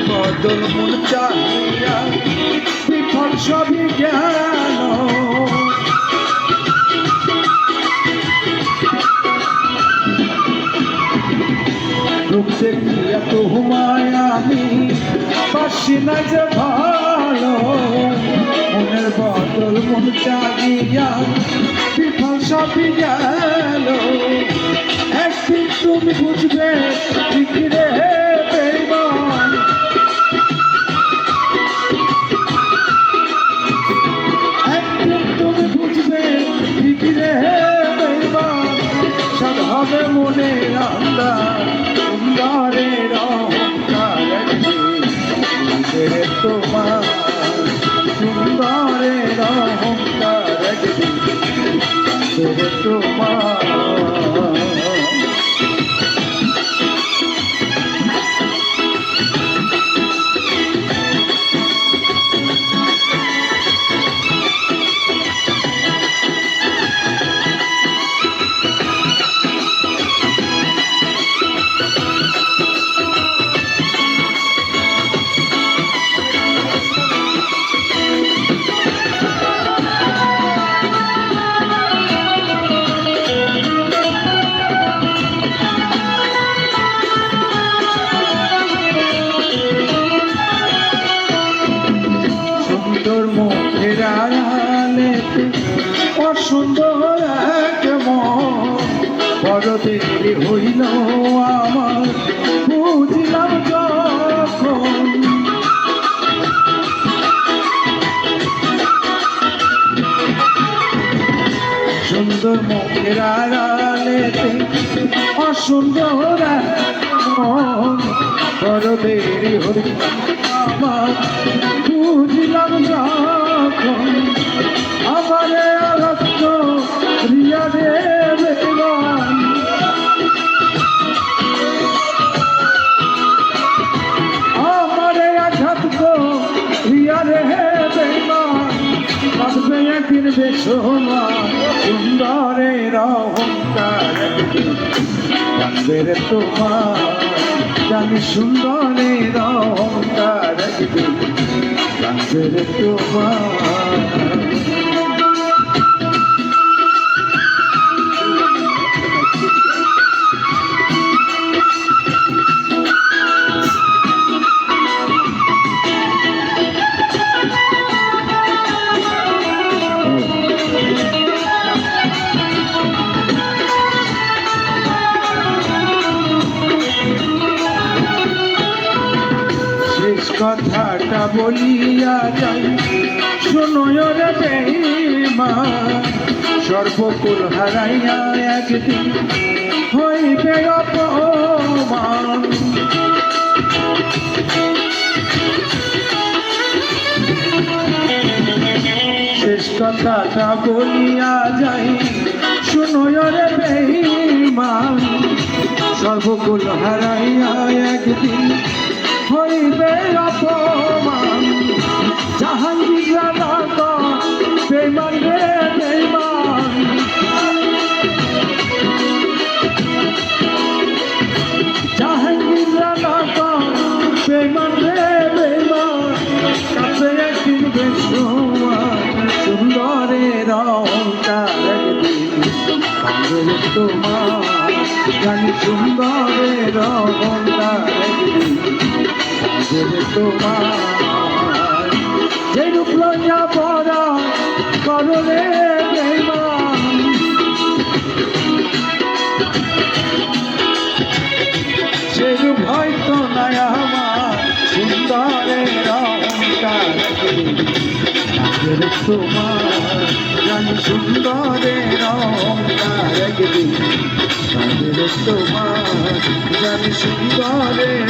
বদল মন চাহিয়া বিফল সবই জ্ঞান রূপ দেখিয়া তোমায় আমি বাসি না যে ভালো মনের বদল মন চাহিয়া বিফল সবই গেল একদিন তুমি বুঝবে ঠিক রে বেঈমান একদিন তুমি বুঝবে ঠিক রে বেঈমান সব হবে মনের আন্দাজ সুন্দরের অহংকার তোমার সুন্দরের অহংকার তোমার অসুন্দর এক মন বড় দেরি হইল আমার বুঝলাম যখন সুন্দর মুখের আড়ালেতে অসুন্দর এক মন বড় দেরি হইল আমার বুঝলাম যখন আমারে আরক্ত রিয়া রে বেঈমান আমারে আঘাত রিয়া রে বেঈমান বাঁধবে একদিন বেসমান সুন্দরের অহংকার জানবে রে তোমার জানি সুন্দরের অহংকার জানবে রে তোমার কথাটা বলিয়া যাই শোনো রে বেঈমান সর্বকুল হারাইয়া একদিন হইবে অপমান শেষ কথাটা বলিয়া যাই শোনো রে বেঈমান সর্বকুল হারাইয়া একদিন হইবে অপমান জাহাঙ্গীর রাধা বেঈমান রে বেঈমান জাহাঙ্গীর রাধা বেঈমান রে বেঈমান কাছে একদিন বেসমান সুন্দরের অহংকার একদিন ভাঙবে তোমার জানি সুন্দরের অহংকার একদিন তোমার যে রূপ লইয়া পড়া করলে বেঈমান সে রূপ হয়তো নাই আমার সুন্দরের অহংকার তোমার জানি সুন্দরের অহংকার একদিন তোমার জানি সুন্দরের